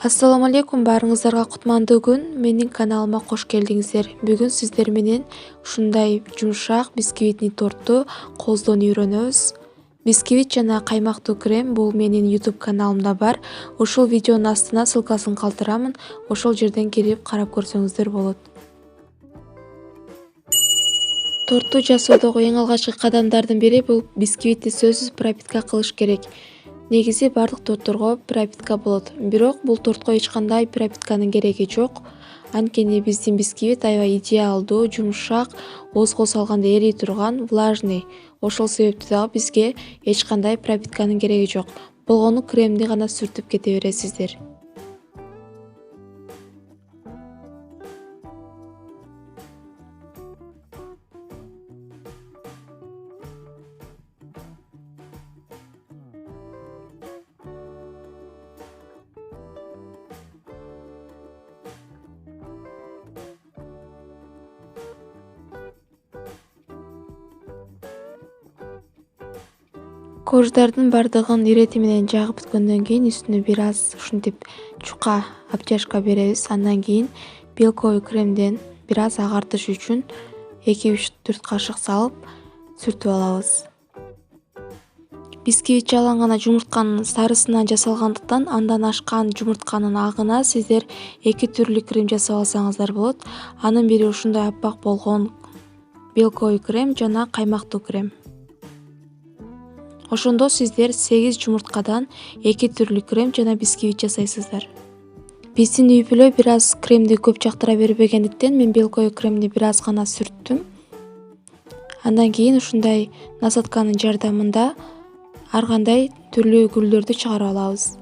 Ассаламу алейкум, баарыңыздарга кутмандуу күн. Менин каналыма кош келдиңиздер. Бүгүн сиздер менен ушундай жумшак бисквитный торту кооздоону үйрөнөбүз. Бисквит жана каймактуу крем бул менин YouTube каналымда бар. Ушул видеонун астына ссылкасын калтырамын. Ошол жерден кирип карап көрсөңүздөр болот. Торту жасоодогу эң алгачкы кадамдардын бири бул бисквитти сөзсүз пропитка кылыш керек. Негизи бардык тортторго пропитка болот. Бирок бул тортко эч кандай пропитканын кереги жок. Анткени биздин бисквит аябай идеалдуу, жумшак, оозго салганда эрий турган, влажный. Ошол себептен дагы бизге эч кандай пропитканын кереги жок. Болгону кремди гана сүртүп кете бересиздер. Корждардын бардыгын ирети менен жагып бүткөндөн кийин үстүнө бир аз ушинтип чука обтяжка беребиз. Андан кийин белковый кремден бир аз агартыш үчүн 2-3-4 кашык салып сүртүп алабыз. Бисквит жалаң гана жумуртканын сарысынан жасалгандыктан андан ашкан жумуртканын агына сиздер 2 түрлүү крем жасап алсаңыздар болот. Анын бири ушундай аппак болгон белковый крем жана каймактуу крем. Ошондо сиздер 8 жумурткадан 2 түрлүү крем жана бисквит жасайсыздар. Биздин үй-бүлө бир аз кремди көп жактыра бербегендиктен мен белковый кремди бир аз гана сүрттүм. Андан кийин ушундай насатканын жардамында ар кандай түрлүү гүлдөрдү чыгарып алабыз.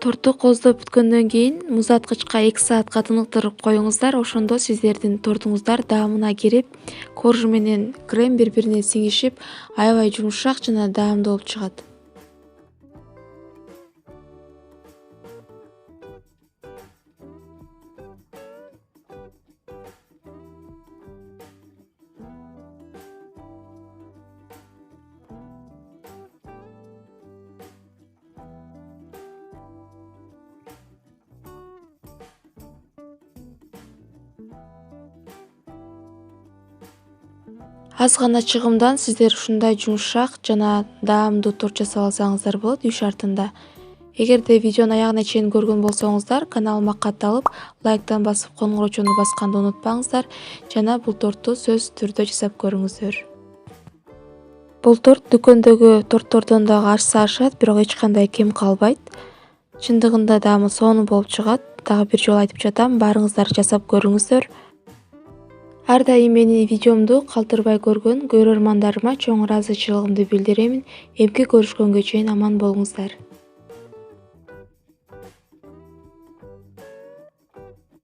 Торту кооздоп бүткөндөн кийин муздаткычка 2 саатка тыныктырып коюңуздар. Ошондо сиздердин тортуңуздар даамына кирип, корж менен крем бири-бирине сиңишип, аябай жумшак жана даамдуу болуп чыгат. Аз гана чыгымдан сиздер ушундай жумшак жана даамдуу торт жасап алсаңыздар болот үй шартында. Эгерде видеонун аягына чейин көргөн болсоңуздар, каналыма катталып, лайктан басып, коңгурочону басканды унутпаңыздар жана бул торту сөзсүз түрдө жасап көрүңүздөр. Бул торт дүкөндөгү торттордон дагы ашса ашат, бирок эч кандай кем калбайт. Чындыгында даамы сонун болуп чыгат. Дагы бир жолу айтып жатам, баарыңыздар жасап көрүңүздөр. Ар дайым менин видеомду калтырбай көргөн көрөрмандарыма чоң ыраазычылыгымды билдиремин. Эмки көрүшкөнгө чейин аман болуңуздар.